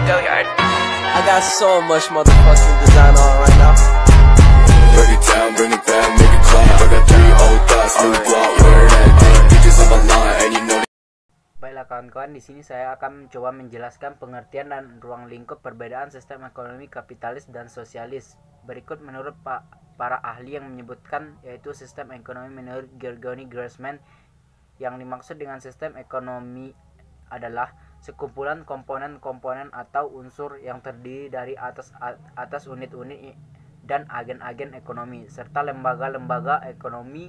I got so much motherfucking design on right now. Break it down, bring it back, make it clap. I got 3 old thoughts, new guap, wear that thing. Bitches on my line, and you know. Baiklah kawan-kawan, di sini saya akan mencoba menjelaskan pengertian dan ruang lingkup perbedaan sistem ekonomi kapitalis dan sosialis. Berikut menurut para ahli yang menyebutkan, yaitu sistem ekonomi menurut Giorgione Grossman. Yang dimaksud dengan sistem ekonomi adalah sekumpulan komponen-komponen atau unsur yang terdiri dari atas unit-unit dan agen-agen ekonomi serta lembaga-lembaga ekonomi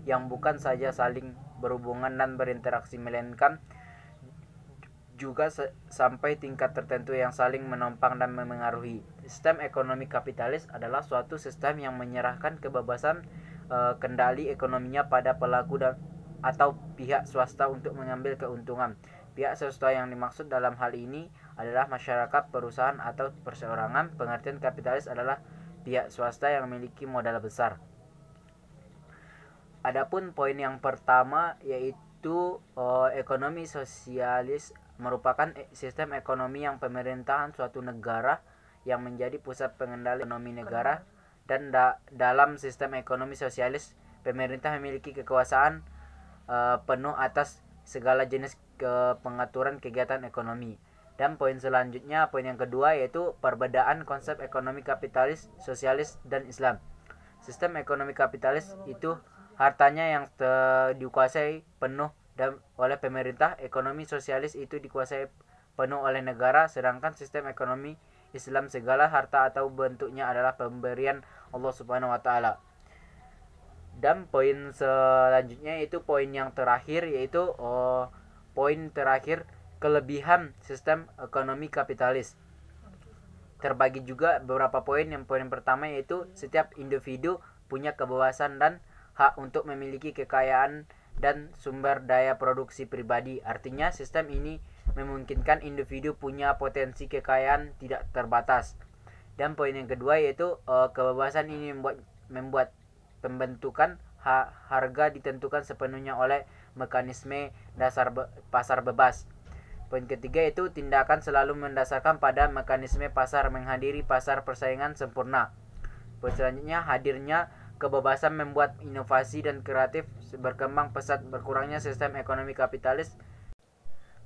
yang bukan saja saling berhubungan dan berinteraksi, melainkan juga sampai tingkat tertentu yang saling menopang dan memengaruhi. Sistem ekonomi kapitalis adalah suatu sistem yang menyerahkan kebebasan kendali ekonominya pada pelaku atau pihak swasta untuk mengambil keuntungan. Pihak swasta yang dimaksud dalam hal ini adalah masyarakat, perusahaan, atau perseorangan. Pengertian kapitalis adalah pihak swasta yang memiliki modal besar. Adapun poin yang pertama, yaitu ekonomi sosialis merupakan sistem ekonomi yang pemerintahan suatu negara yang menjadi pusat pengendali ekonomi negara, dan dalam sistem ekonomi sosialis pemerintah memiliki kekuasaan penuh atas segala jenis pengaturan kegiatan ekonomi. Dan poin selanjutnya, poin yang kedua, yaitu perbedaan konsep ekonomi kapitalis, sosialis, dan Islam. Sistem ekonomi kapitalis itu hartanya yang dikuasai penuh oleh pemerintah. Ekonomi sosialis itu dikuasai penuh oleh negara, sedangkan sistem ekonomi Islam segala harta atau bentuknya adalah pemberian Allah Subhanahu wa taala. Dan poin selanjutnya itu poin yang terakhir, yaitu poin terakhir, kelebihan sistem ekonomi kapitalis. Terbagi juga beberapa poin. Yang poin pertama yaitu setiap individu punya kebebasan dan hak untuk memiliki kekayaan dan sumber daya produksi pribadi. Artinya sistem ini memungkinkan individu punya potensi kekayaan tidak terbatas. Dan poin yang kedua yaitu kebebasan ini membuat pembentukan harga ditentukan sepenuhnya oleh mekanisme dasar pasar bebas. Poin ketiga yaitu tindakan selalu mendasarkan pada mekanisme pasar, menghadiri pasar persaingan sempurna. Poin selanjutnya, hadirnya kebebasan membuat inovasi dan kreatif berkembang pesat. Berkurangnya sistem ekonomi kapitalis.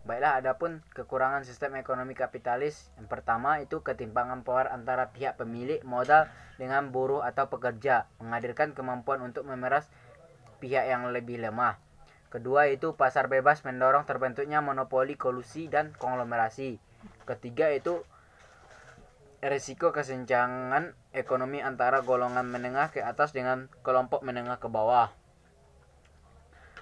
Baiklah, adapun kekurangan sistem ekonomi kapitalis, yang pertama itu ketimpangan power antara pihak pemilik modal dengan buruh atau pekerja, menghadirkan kemampuan untuk memeras pihak yang lebih lemah. Kedua itu pasar bebas mendorong terbentuknya monopoli, kolusi, dan konglomerasi. Ketiga itu risiko kesenjangan ekonomi antara golongan menengah ke atas dengan kelompok menengah ke bawah.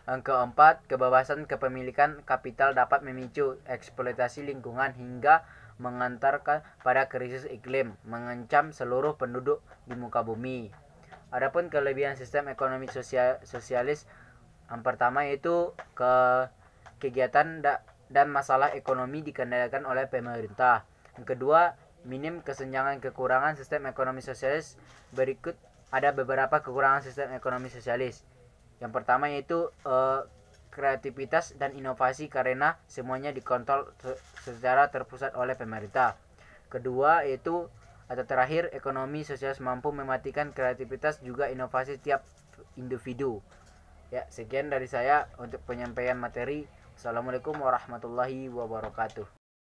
Yang keempat, kebebasan kepemilikan kapital dapat memicu eksploitasi lingkungan hingga mengantarkan pada krisis iklim, mengancam seluruh penduduk di muka bumi. Adapun kelebihan sistem ekonomi sosialis, yang pertama yaitu kegiatan dan masalah ekonomi dikendalikan oleh pemerintah. Yang kedua, minim kesenjangan. Kekurangan sistem ekonomi sosialis, berikut ada beberapa kekurangan sistem ekonomi sosialis. Yang pertama yaitu kreativitas dan inovasi karena semuanya dikontrol secara terpusat oleh pemerintah. Kedua yaitu, atau terakhir, ekonomi sosialis mampu mematikan kreativitas juga inovasi tiap individu. Ya, sekian dari saya untuk penyampaian materi. Assalamualaikum warahmatullahi wabarakatuh.